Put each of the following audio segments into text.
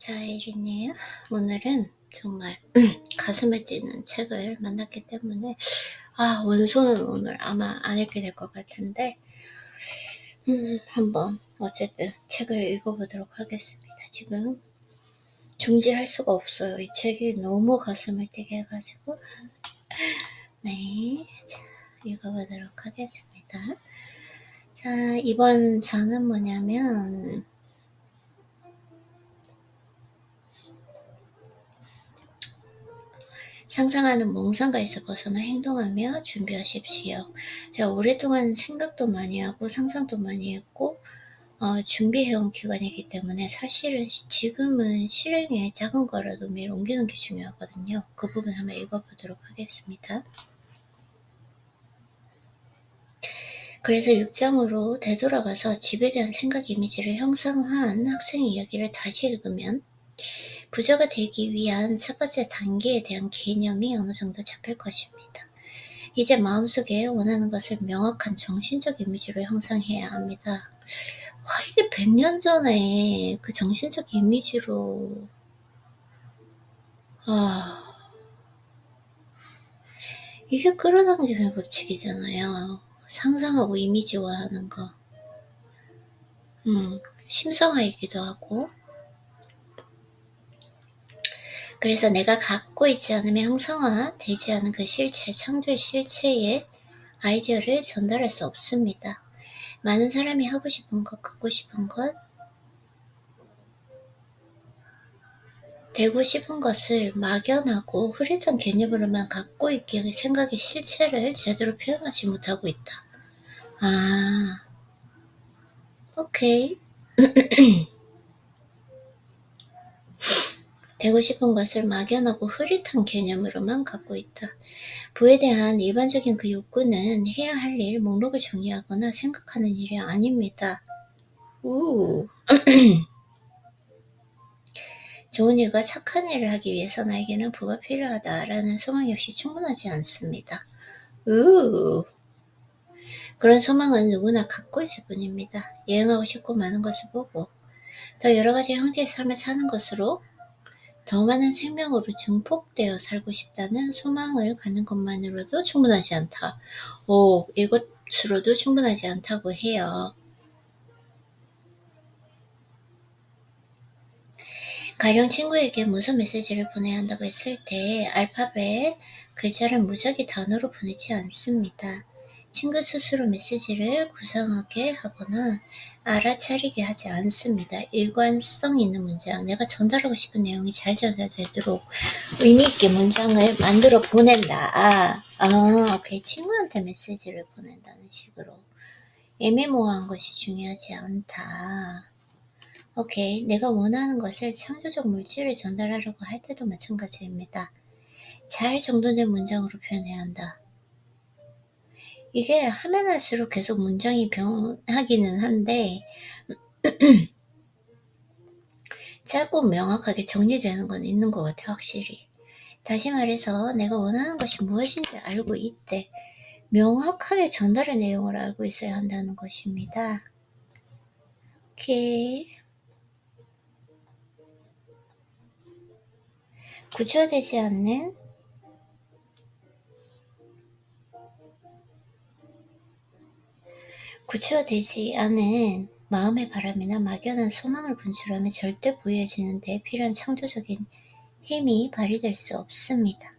자, 혜리님, 오늘은 정말 가슴을 찌는 책을 만났기 때문에 원소는 오늘 아마 안 읽게 될 것 같은데 한번 어쨌든 책을 읽어보도록 하겠습니다. 지금 중지할 수가 없어요. 이 책이 너무 가슴을 뛰게 해가지고 네, 자, 읽어보도록 하겠습니다. 자, 이번 장은 뭐냐면 상상하는 몽상가에서 벗어나 행동하며 준비하십시오. 제가 오랫동안 생각도 많이 하고 상상도 많이 했고 준비해온 기간이기 때문에 사실은 지금은 실행에 작은 거라도 매일 옮기는 게 중요하거든요. 그 부분 한번 읽어보도록 하겠습니다. 그래서 6장으로 되돌아가서 집에 대한 생각 이미지를 형성한 학생의 이야기를 다시 읽으면 부자가 되기 위한 첫 번째 단계에 대한 개념이 어느 정도 잡힐 것입니다. 이제 마음속에 원하는 것을 명확한 정신적 이미지로 형성해야 합니다. 이게 100년 전에 그 정신적 이미지로 이게 끌어당기는 법칙이잖아요. 상상하고 이미지화하는 거. 심성화이기도 하고. 그래서 내가 갖고 있지 않으면 형성화되지 않은 그 실체, 창조의 실체의 아이디어를 전달할 수 없습니다. 많은 사람이 하고 싶은 것, 갖고 싶은 것, 되고 싶은 것을 막연하고 흐릿한 개념으로만 갖고 있기에 생각의 실체를 제대로 표현하지 못하고 있다. 오케이. 되고 싶은 것을 막연하고 흐릿한 개념으로만 갖고 있다. 부에 대한 일반적인 그 욕구는 해야 할 일 목록을 정리하거나 생각하는 일이 아닙니다. 좋은 일과 착한 일을 하기 위해서 나에게는 부가 필요하다라는 소망 역시 충분하지 않습니다. 그런 소망은 누구나 갖고 있을 뿐입니다. 여행하고 싶고 많은 것을 보고 더 여러 가지 형태의 삶을 사는 것으로 더 많은 생명으로 증폭되어 살고 싶다는 소망을 갖는 것만으로도 충분하지 않다. 이것으로도 충분하지 않다고 해요. 가령 친구에게 무슨 메시지를 보내야 한다고 했을 때 알파벳 글자를 무작위 단어로 보내지 않습니다. 친구 스스로 메시지를 구성하게 하거나 알아차리게 하지 않습니다. 일관성 있는 문장, 내가 전달하고 싶은 내용이 잘 전달되도록 의미있게 문장을 만들어 보낸다. 오케이. 친구한테 메시지를 보낸다는 식으로. 애매모호한 것이 중요하지 않다. 오케이. 내가 원하는 것을 창조적 물질을 전달하려고 할 때도 마찬가지입니다. 잘 정돈된 문장으로 표현해야 한다. 이게 하면 할수록 계속 문장이 변하기는 한데 짧고 명확하게 정리되는 건 있는 것 같아, 확실히. 다시 말해서 내가 원하는 것이 무엇인지 알고 있대. 명확하게 전달의 내용을 알고 있어야 한다는 것입니다. 오케이. 구체화되지 않은 마음의 바람이나 막연한 소망을 분출하면 절대 보여지는 데 필요한 창조적인 힘이 발휘될 수 없습니다.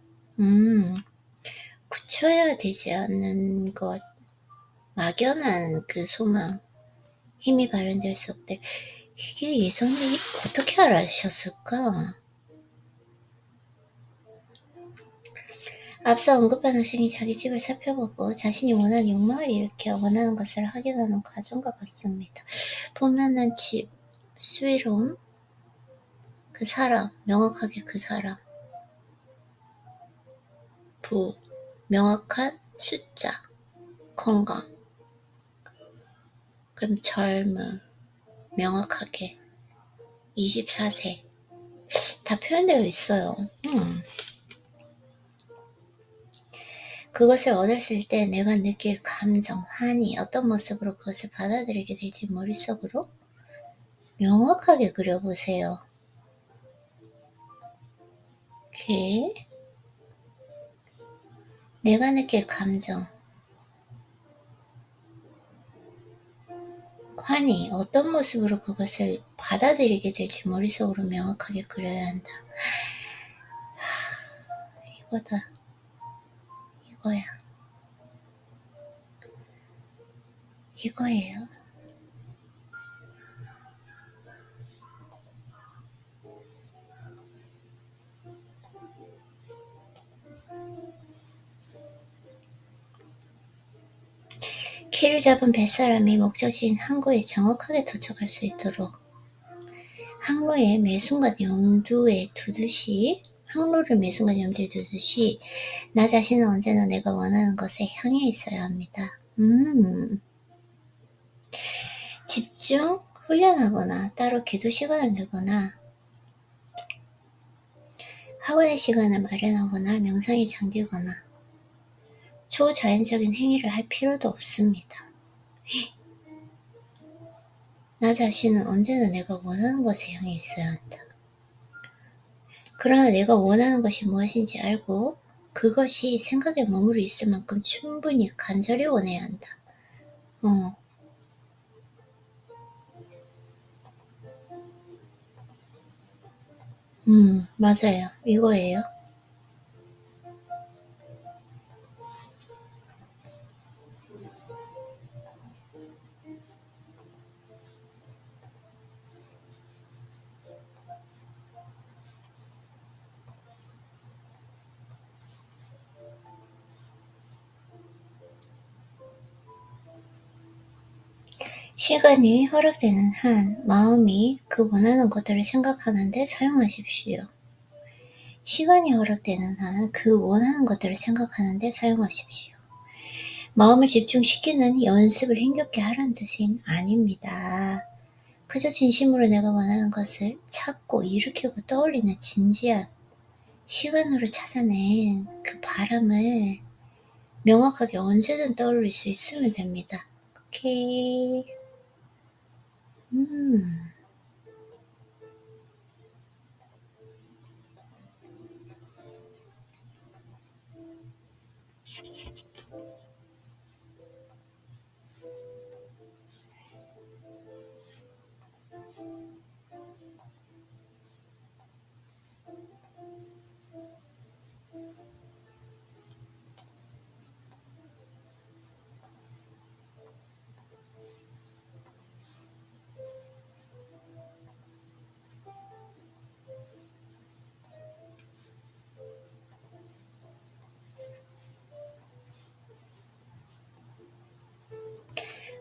구체화되지 않는 것, 막연한 그 소망, 힘이 발현될 수 없대. 이게 예전에 어떻게 알아셨을까? 앞서 언급한 학생이 자기 집을 살펴보고 자신이 원하는 욕망을 일으켜 원하는 것을 확인하는 과정과 같습니다. 보면은 집, 스위롬, 그 사람, 명확하게 그 사람, 부, 명확한 숫자, 건강, 그럼 젊음, 명확하게 24세 다 표현되어 있어요. 그것을 얻었을 때 내가 느낄 감정, 한이 어떤 모습으로 그것을 받아들이게 될지 머릿속으로 명확하게 그려보세요. 오케이. 내가 느낄 감정. 환희, 어떤 모습으로 그것을 받아들이게 될지 머릿속으로 명확하게 그려야 한다. 이거다. 이거야. 이거예요. 키를 잡은 뱃사람이 목적지인 항구에 정확하게 도착할 수 있도록 항로를 매 순간 염두에 두듯이 나 자신은 언제나 내가 원하는 것에 향해 있어야 합니다. 집중 훈련하거나 따로 기도 시간을 두거나 학원의 시간을 마련하거나 명상에 잠기거나 초자연적인 행위를 할 필요도 없습니다. 나 자신은 언제나 내가 원하는 것에 향해 있어야 한다. 그러나 내가 원하는 것이 무엇인지 알고 그것이 생각에 머무르 있을 만큼 충분히 간절히 원해야 한다. 맞아요. 이거예요. 시간이 허락되는 한 마음이 그 원하는 것들을 생각하는데 사용하십시오. 시간이 허락되는 한 그 원하는 것들을 생각하는데 사용하십시오. 마음을 집중시키는 연습을 힘겹게 하라는 뜻은 아닙니다. 그저 진심으로 내가 원하는 것을 찾고 일으키고 떠올리는 진지한 시간으로 찾아낸 그 바람을 명확하게 언제든 떠올릴 수 있으면 됩니다. 오케이.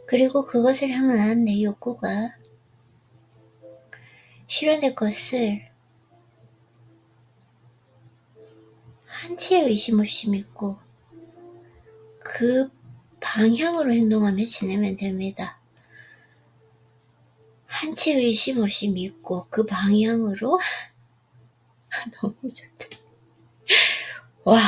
그리고 그것을 향한 내 욕구가 실현될 것을 한치의 의심 없이 믿고 그 방향으로 행동하며 지내면 됩니다. 한치의 의심 없이 믿고 그 방향으로 너무 좋다. 와,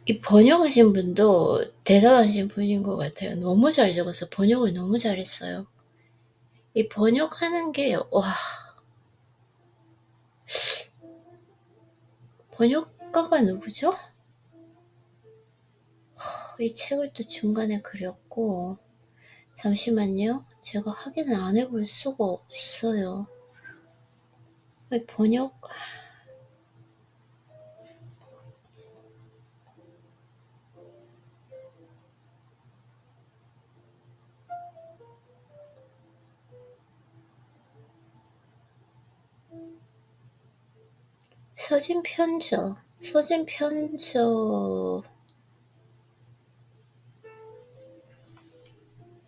이 번역하신 분도 대단하신 분인 것 같아요. 너무 잘 적어서 번역을 너무 잘했어요. 이 번역하는 게 와, 번역가가 누구죠? 이 책을 또 중간에 그렸고 잠시만요. 제가 확인을 안 해볼 수가 없어요. 번역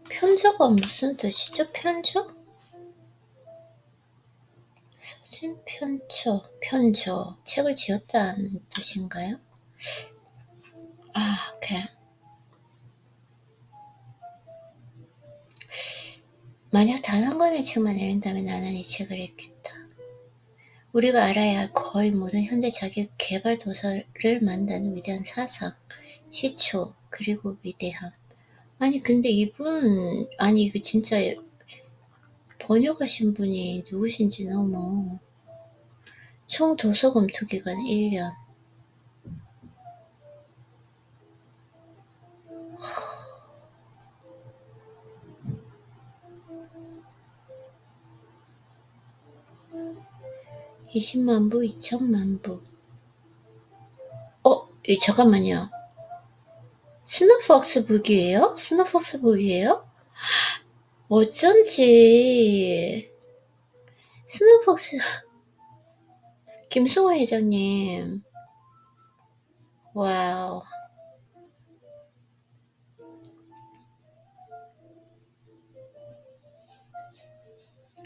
편저가 무슨 뜻이죠? 편저 책을 지었다는 뜻인가요? 오케이. 만약 단 한 권의 책만 읽는다면 나는 이 책을 읽겠다. 우리가 알아야 할 거의 모든 현대 자기 개발 도서를 만드는 위대한 사상, 시초, 그리고 위대함. 근데 이분, 이거 진짜 번역하신 분이 누구신지 너무. 총 도서 검토 기간 1년. (20만 부) (2천만 부) 잠깐만요. 스노폭스 북이에요? 스노폭스 북이에요? 어쩐지 스노폭스 김승호 회장님. 와우.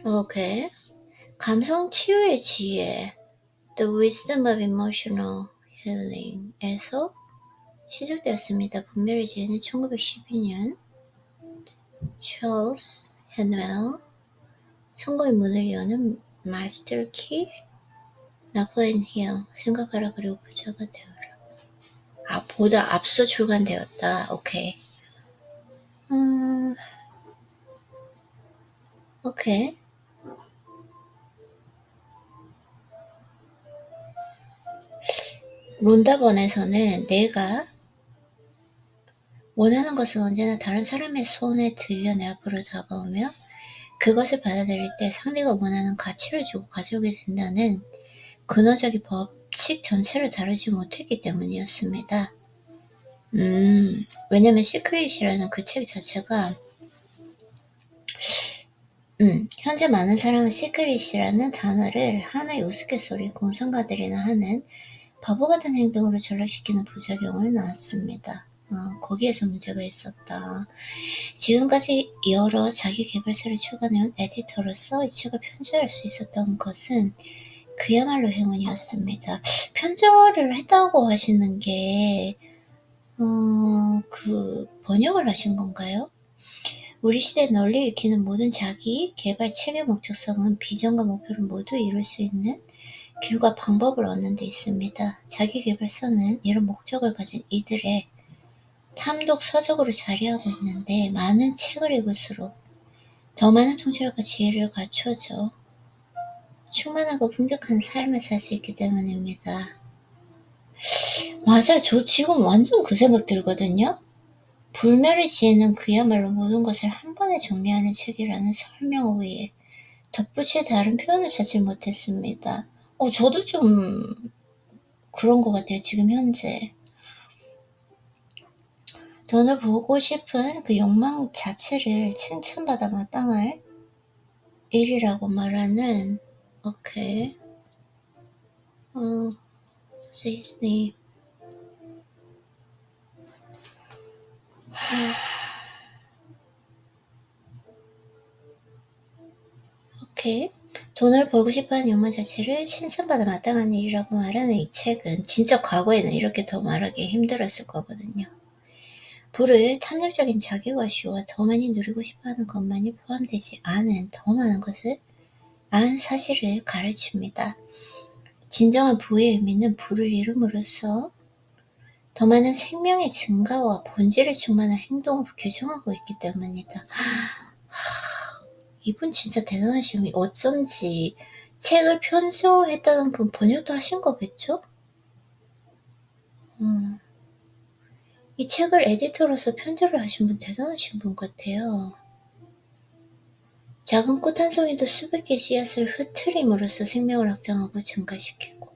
오케이. 감성 치유의 지혜 The Wisdom of Emotional Healing에서 시작되었습니다. 분별의 지혜는 1912년 찰스 헤누엘 성공의 문을 여는 마스터 키 나폴레온 힐 생각하라 그리고 부자가 되어라. 보다 앞서 출간되었다. 오케이. 오케이. 론다번에서는 내가 원하는 것은 언제나 다른 사람의 손에 들려 내 앞으로 다가오며 그것을 받아들일 때 상대가 원하는 가치를 주고 가져오게 된다는 근원적인 법칙 전체를 다루지 못했기 때문이었습니다. 왜냐면 시크릿이라는 그 책 자체가 현재 많은 사람은 시크릿이라는 단어를 하나의 우스갯소리 공상가들이나 하는 바보 같은 행동으로 전락시키는 부작용을 낳았습니다. 거기에서 문제가 있었다. 지금까지 여러 자기계발서를 출간해온 에디터로서 이 책을 편집할 수 있었던 것은 그야말로 행운이었습니다. 편집을 했다고 하시는 게 번역을 하신 건가요? 우리 시대에 널리 읽히는 모든 자기 개발 책의 목적성은 비전과 목표를 모두 이룰 수 있는 길과 방법을 얻는 데 있습니다. 자기계발서는 이런 목적을 가진 이들의 탐독 서적으로 자리하고 있는데 많은 책을 읽을수록 더 많은 통찰과 지혜를 갖춰져 충만하고 풍족한 삶을 살 수 있기 때문입니다. 맞아요. 저 지금 완전 그 생각 들거든요. 불멸의 지혜는 그야말로 모든 것을 한 번에 정리하는 책이라는 설명 외에 덧붙일 다른 표현을 찾지 못했습니다. 저도 좀 그런 것 같아요. 지금 현재. 돈을 보고 싶은 그 욕망 자체를 칭찬받아 마땅할 일이라고 말하는 오케이. 시스니 오케이. 돈을 벌고 싶어하는 욕망 자체를 칭찬받아 마땅한 일이라고 말하는 이 책은 진짜 과거에는 이렇게 더 말하기 힘들었을 거거든요. 부를 탐욕적인 자기과시와 더 많이 누리고 싶어하는 것만이 포함되지 않은 더 많은 것을 아는 사실을 가르칩니다. 진정한 부의 의미는 부를 이룸으로써 더 많은 생명의 증가와 본질에 충만한 행동으로 규정하고 있기 때문이다. 이분 진짜 대단하신 분이 어쩐지 책을 편수했다는 분 번역도 하신 거겠죠? 이 책을 에디터로서 편집을 하신 분 대단하신 분 같아요. 작은 꽃 한 송이도 수백 개의 씨앗을 흩트림으로써 생명을 확장하고 증가시키고.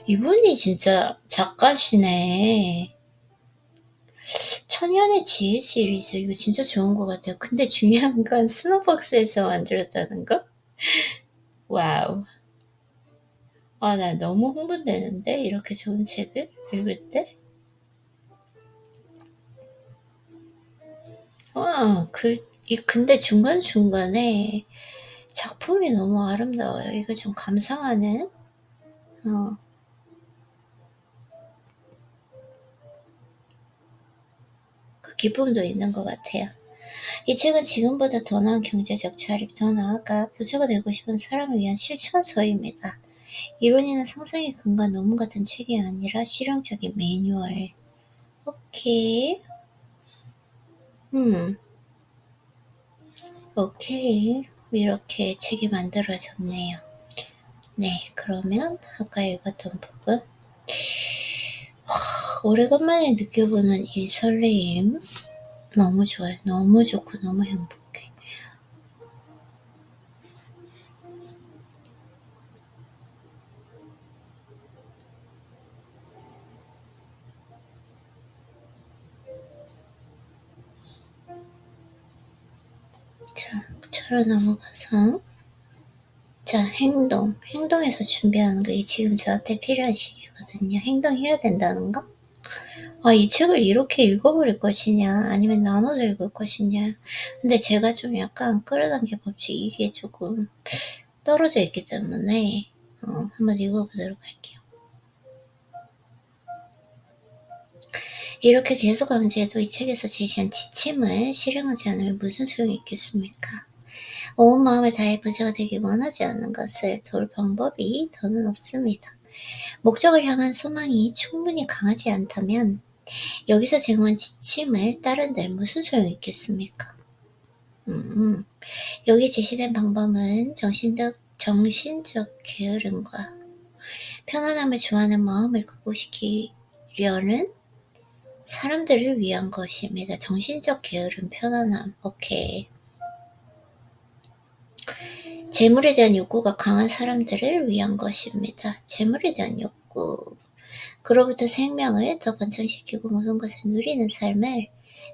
이분이 진짜 작가시네. 천연의 지혜 시리즈 이거 진짜 좋은 것 같아요. 근데 중요한 건 스노박스에서 만들었다는 거? 와우. 나 너무 흥분되는데 이렇게 좋은 책을 읽을 때? 근데 중간중간에 작품이 너무 아름다워요. 이거 좀 감상하는 그 기쁨도 있는 것 같아요. 이 책은 지금보다 더 나은 경제적 자립, 더 나아가 부자가 되고 싶은 사람을 위한 실천서입니다. 이론이나 상상의 근간 논문 같은 책이 아니라 실용적인 매뉴얼. 오케이. 오케이. 이렇게 책이 만들어졌네요. 네, 그러면 아까 읽었던 부분. 오래간만에 느껴보는 이 설레임 너무 좋아요. 너무 좋고 너무 행복해. 자, 차로 넘어가서 자, 행동에서 준비하는 거. 이 지금 저한테 필요한 시기거든요. 행동해야 된다는 거. 이 책을 이렇게 읽어버릴 것이냐, 아니면 나눠서 읽을 것이냐. 근데 제가 좀 약간 끌어당겨 법칙, 이게 조금 떨어져 있기 때문에, 한번 읽어보도록 할게요. 이렇게 계속 강조해도 이 책에서 제시한 지침을 실행하지 않으면 무슨 소용이 있겠습니까? 온 마음을 다해 부자가 되기 원하지 않는 것을 도울 방법이 더는 없습니다. 목적을 향한 소망이 충분히 강하지 않다면 여기서 제공한 지침을 따른데 무슨 소용이 있겠습니까? 여기 제시된 방법은 정신적 게으름과 편안함을 좋아하는 마음을 극복시키려는 사람들을 위한 것입니다. 정신적 게으름, 편안함, 오케이. 재물에 대한 욕구가 강한 사람들을 위한 것입니다. 재물에 대한 욕구. 그로부터 생명을 더 번창시키고 모든 것을 누리는 삶을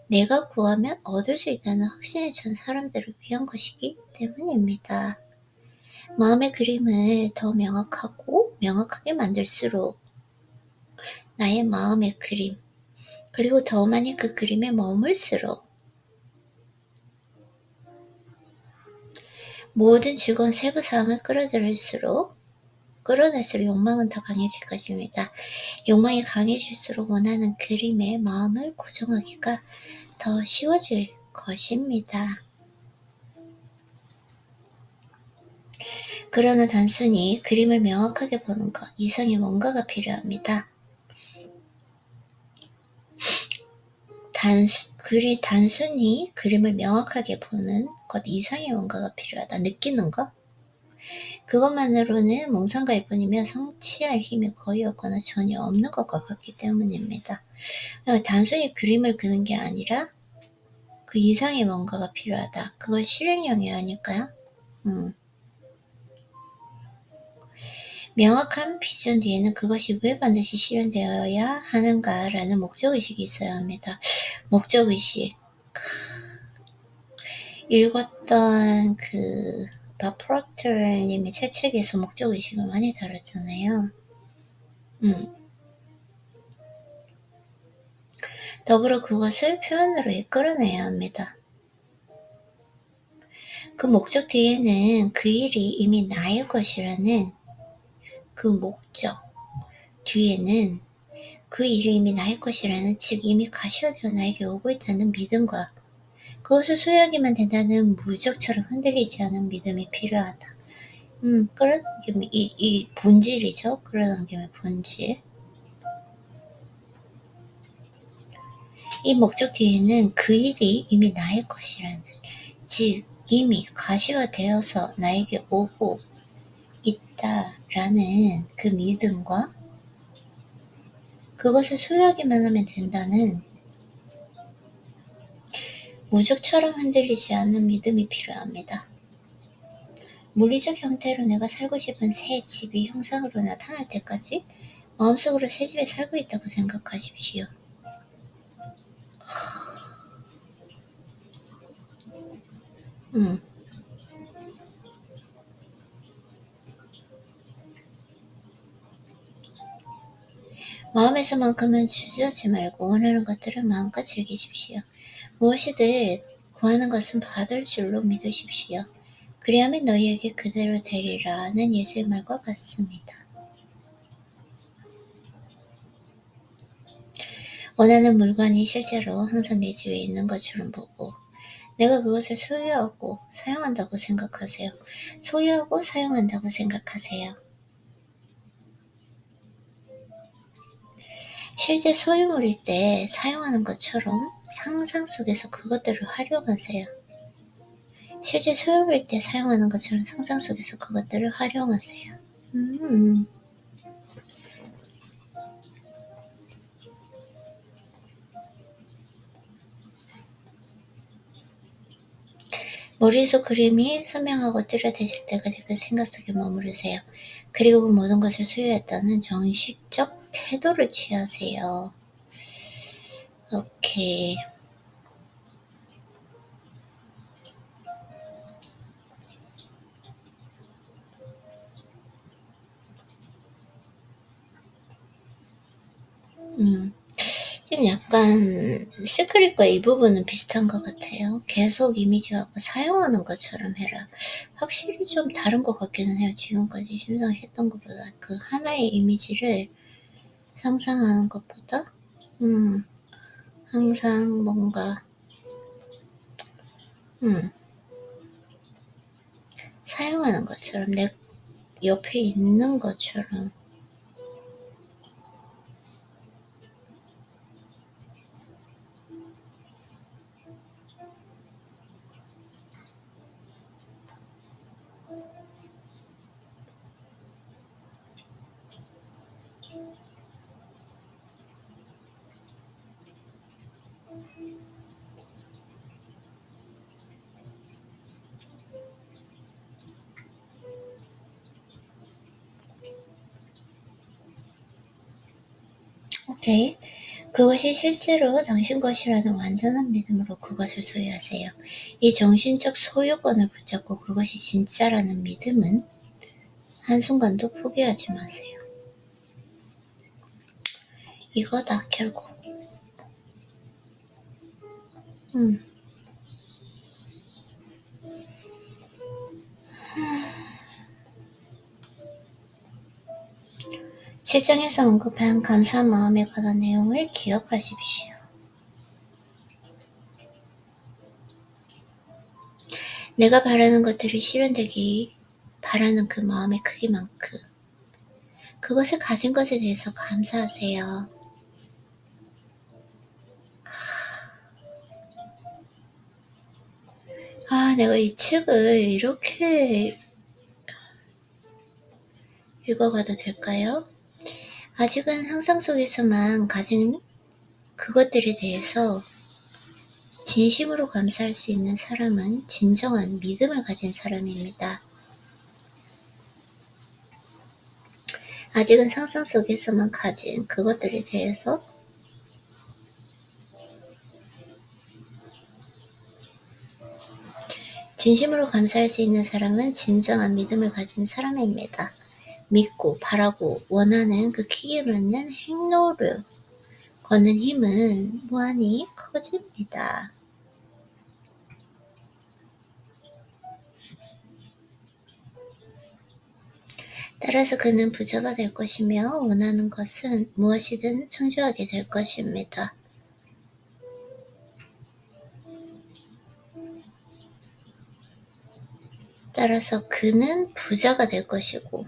내가 구하면 얻을 수 있다는 확신에 찬 사람들을 위한 것이기 때문입니다. 마음의 그림을 더 명확하게 만들수록 나의 마음의 그림, 그리고 더 많이 그 그림에 머물수록 모든 즐거운 세부사항을 끌어낼수록 욕망은 더 강해질 것입니다. 욕망이 강해질수록 원하는 그림에 마음을 고정하기가 더 쉬워질 것입니다. 그러나 단순히 그림을 명확하게 보는 것 이상의 뭔가가 필요합니다. 단순히 그림을 명확하게 보는 것 이상의 뭔가가 필요하다. 느끼는 것? 그것만으로는 몽상가일 뿐이며 성취할 힘이 거의 없거나 전혀 없는 것과 같기 때문입니다. 단순히 그림을 그는 게 아니라 그 이상의 뭔가가 필요하다. 그걸 실행형이 아닐까요? 명확한 비전 뒤에는 그것이 왜 반드시 실현되어야 하는가라는 목적의식이 있어야 합니다. 목적의식. 읽었던 밥 프록터님의 새 책에서 목적의식을 많이 다뤘잖아요. 더불어 그것을 표현으로 이끌어내야 합니다. 그 목적 뒤에는 그 일이 이미 나의 것이라는 그 목적 뒤에는 그 일이 이미 나의 것이라는 즉 이미 가시화되어 나에게 오고 있다는 믿음과 그것을 소유하기만 된다는 무적처럼 흔들리지 않은 믿음이 필요하다. 끌어당김이 이 본질이죠. 끌어당김의 본질. 이 목적 뒤에는 그 일이 이미 나의 것이라는 즉 이미 가시화되어서 나에게 오고 있다라는 그 믿음과 그것을 소유하기만 하면 된다는 무적처럼 흔들리지 않는 믿음이 필요합니다. 물리적 형태로 내가 살고 싶은 새 집이 형상으로 나타날 때까지 마음속으로 새 집에 살고 있다고 생각하십시오. 마음에서만큼은 주저하지 말고 원하는 것들을 마음껏 즐기십시오. 무엇이든 구하는 것은 받을 줄로 믿으십시오. 그리하면 너희에게 그대로 되리라는 예수의 말과 같습니다. 원하는 물건이 실제로 항상 내 주위에 있는 것처럼 보고 내가 그것을 소유하고 사용한다고 생각하세요. 소유하고 사용한다고 생각하세요. 실제 소유물일 때 사용하는 것처럼 상상 속에서 그것들을 활용하세요. 실제 수업일 때 사용하는 것처럼 상상 속에서 그것들을 활용하세요. 머릿속 그림이 선명하고 뚜렷해질 때까지 그 생각 속에 머무르세요. 그리고 그 모든 것을 소유했다는 정식적 태도를 취하세요. 오케이. 지금 약간 시크릿과 이 부분은 비슷한 것 같아요. 계속 이미지하고 사용하는 것처럼 해라. 확실히 좀 다른 것 같기는 해요. 지금까지 심상했던 것보다. 그 하나의 이미지를 상상하는 것보다 항상 뭔가 사용하는 것처럼 내 옆에 있는 것처럼 오케이. 그것이 실제로 당신 것이라는 완전한 믿음으로 그것을 소유하세요. 이 정신적 소유권을 붙잡고 그것이 진짜라는 믿음은 한순간도 포기하지 마세요. 이거다 결국. 실정에서 언급한 감사한 마음에 관한 내용을 기억하십시오. 내가 바라는 것들이 실현되기 바라는 그 마음의 크기만큼 그것을 가진 것에 대해서 감사하세요. 내가 이 책을 이렇게 읽어가도 될까요? 아직은 상상 속에서만 가진 그것들에 대해서 진심으로 감사할 수 있는 사람은 진정한 믿음을 가진 사람입니다. 아직은 상상 속에서만 가진 그것들에 대해서 진심으로 감사할 수 있는 사람은 진정한 믿음을 가진 사람입니다. 믿고 바라고 원하는 그 키에 맞는 행로를 걷는 힘은 무한히 커집니다. 따라서 그는 부자가 될 것이며 원하는 것은 무엇이든 창조하게 될 것입니다. 따라서 그는 부자가 될 것이고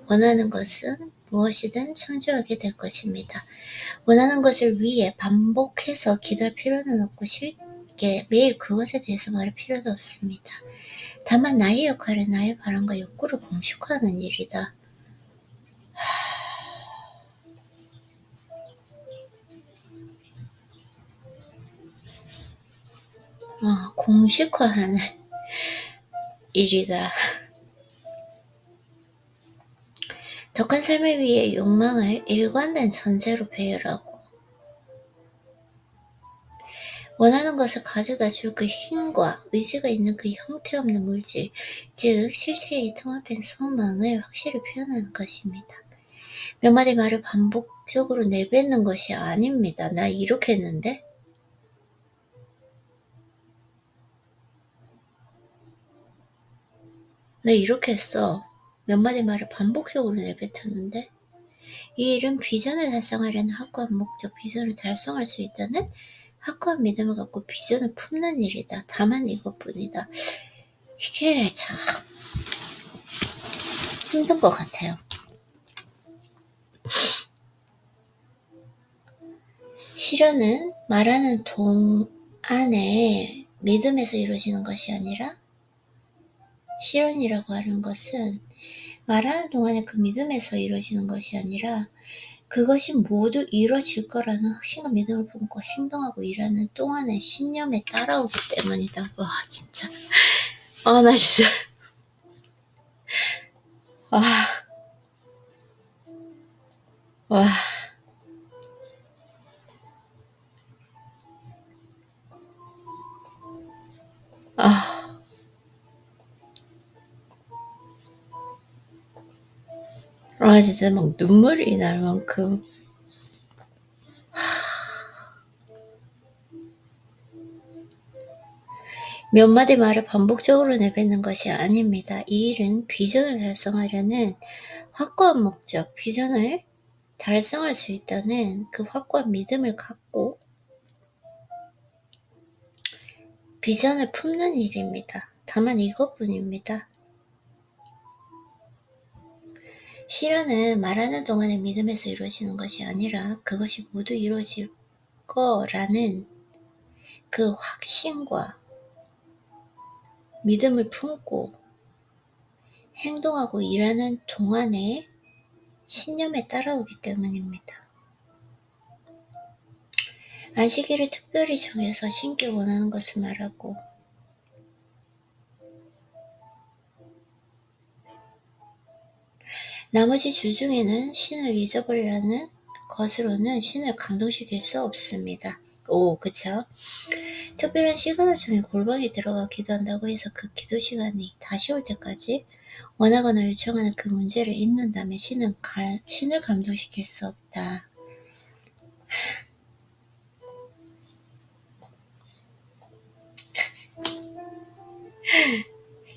원하는 것은 무엇이든 창조하게 될 것입니다. 원하는 것을 위해 반복해서 기도할 필요는 없고 쉽게 매일 그것에 대해서 말할 필요도 없습니다. 다만 나의 역할은 나의 바람과 욕구를 공식화하는 일이다. 공식화하는 일이다. 더 큰 삶을 위해 욕망을 일관된 전제로 배열하고 원하는 것을 가져다 줄 그 힘과 의지가 있는 그 형태없는 물질, 즉 실체의 통합된 소망을 확실히 표현하는 것입니다. 몇 마디 말을 반복적으로 내뱉는 것이 아닙니다. 나 이렇게 했는데? 나 이렇게 했어. 몇 마디 말을 반복적으로 내뱉었는데? 이 일은 비전을 달성하려는 확고한 목적, 비전을 달성할 수 있다는 확고한 믿음을 갖고 비전을 품는 일이다. 다만 이것뿐이다. 이게 참 힘든 것 같아요. 실현은 말하는 안에 믿음에서 이루어지는 것이 아니라 실현이라고 하는 것은 말하는 동안에 그 믿음에서 이루어지는 것이 아니라 그것이 모두 이루어질 거라는 확신과 믿음을 품고 행동하고 일하는 동안의 신념에 따라오기 때문이다. 와 진짜 나 진짜 와 와. 진짜 막 눈물이 날 만큼 몇 마디 말을 반복적으로 내뱉는 것이 아닙니다. 이 일은 비전을 달성하려는 확고한 목적, 비전을 달성할 수 있다는 그 확고한 믿음을 갖고 비전을 품는 일입니다. 다만 이것뿐입니다. 실현은 말하는 동안의 믿음에서 이루어지는 것이 아니라 그것이 모두 이루어질 거라는 그 확신과 믿음을 품고 행동하고 일하는 동안에 신념에 따라오기 때문입니다. 안식일을 특별히 정해서 신께 원하는 것을 말하고 나머지 주 중에는 신을 잊어버리라는 것으로는 신을 감동시킬 수 없습니다. 그쵸? 특별한 시간을 정해 골방에 들어가 기도한다고 해서 그 기도 시간이 다시 올 때까지 원하거나 요청하는 그 문제를 잊는다면 신을 감동시킬 수 없다.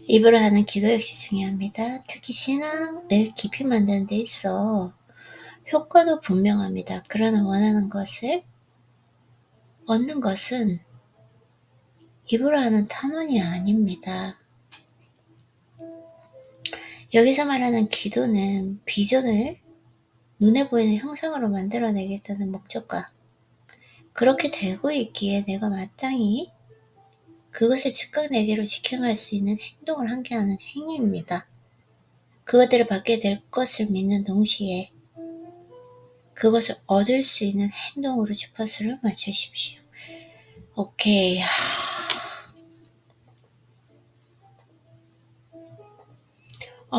입으로 하는 기도 역시 중요합니다. 특히 신앙을 깊이 만드는 데 있어 효과도 분명합니다. 그러나 원하는 것을 얻는 것은 입으로 하는 탄원이 아닙니다. 여기서 말하는 기도는 비전을 눈에 보이는 형상으로 만들어내겠다는 목적과 그렇게 되고 있기에 내가 마땅히 그것을 즉각 내게로 지켜갈 수 있는 행동을 하게 하는 행위입니다. 그것들을 받게 될 것을 믿는 동시에 그것을 얻을 수 있는 행동으로 주파수를 맞추십시오. 오케이.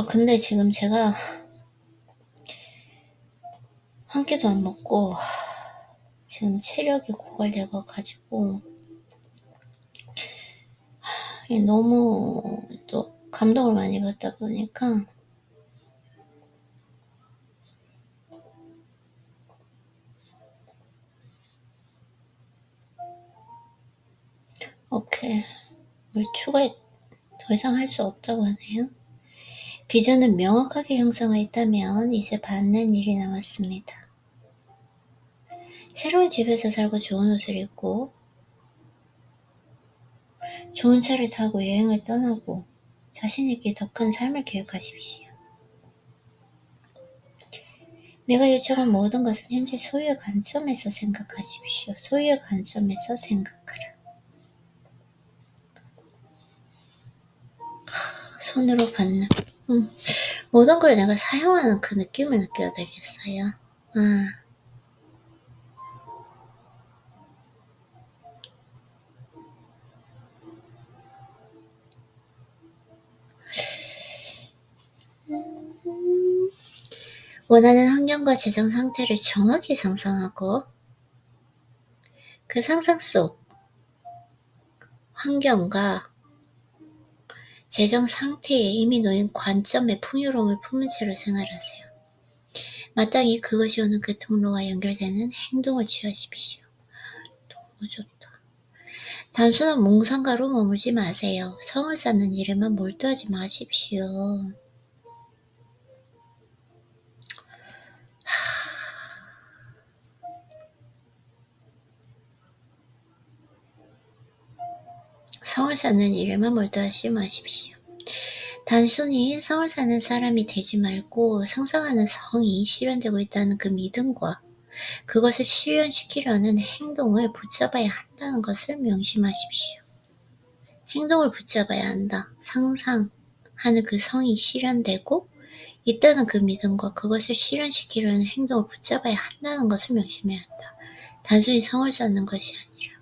근데 지금 제가 한 끼도 안 먹고 지금 체력이 고갈되어가지고 너무 또 감동을 많이 받다 보니까 오케이. 뭘 더 이상 할 수 없다고 하네요. 비전은 명확하게 형성했다면 이제 받는 일이 남았습니다. 새로운 집에서 살고 좋은 옷을 입고 좋은 차를 타고 여행을 떠나고 자신있게 더 큰 삶을 계획하십시오. 내가 요청한 모든 것은 현재 소유의 관점에서 생각하십시오. 소유의 관점에서 생각하라. 손으로 받는 모든 걸 내가 사용하는 그 느낌을 느껴야 되겠어요. 원하는 환경과 재정 상태를 정확히 상상하고 그 상상 속 환경과 재정 상태에 이미 놓인 관점의 풍요로움을 품은 채로 생활하세요. 마땅히 그것이 오는 그 통로와 연결되는 행동을 취하십시오. 너무 좋다. 단순한 몽상가로 머물지 마세요. 성을 쌓는 일에만 몰두하지 마십시오. 성을 쌓는 일에만 몰두하지 마십시오. 단순히 성을 사는 사람이 되지 말고 상상하는 성이 실현되고 있다는 그 믿음과 그것을 실현시키려는 행동을 붙잡아야 한다는 것을 명심하십시오. 행동을 붙잡아야 한다. 상상하는 그 성이 실현되고 있다는 그 믿음과 그것을 실현시키려는 행동을 붙잡아야 한다는 것을 명심해야 한다. 단순히 성을 쌓는 것이 아니라.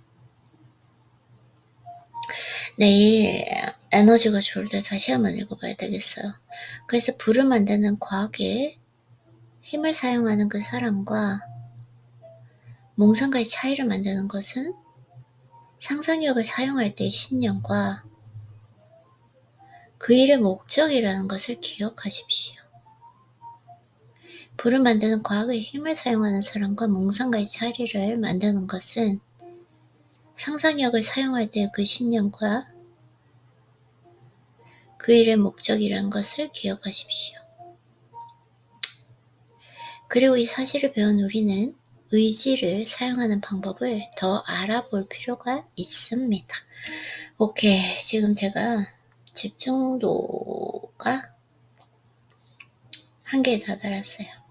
내일 에너지가 좋을 때 다시 한번 읽어봐야 되겠어요. 그래서 불을 만드는 과학에 힘을 사용하는 그 사람과 몽상과의 차이를 만드는 것은 상상력을 사용할 때의 신념과 그 일의 목적이라는 것을 기억하십시오. 불을 만드는 과학의 힘을 사용하는 사람과 몽상과의 차이를 만드는 것은 상상력을 사용할 때의 그 신념과 그 일의 목적이라는 것을 기억하십시오. 그리고 이 사실을 배운 우리는 의지를 사용하는 방법을 더 알아볼 필요가 있습니다. 오케이, 지금 제가 집중도가 한계에 다다랐어요.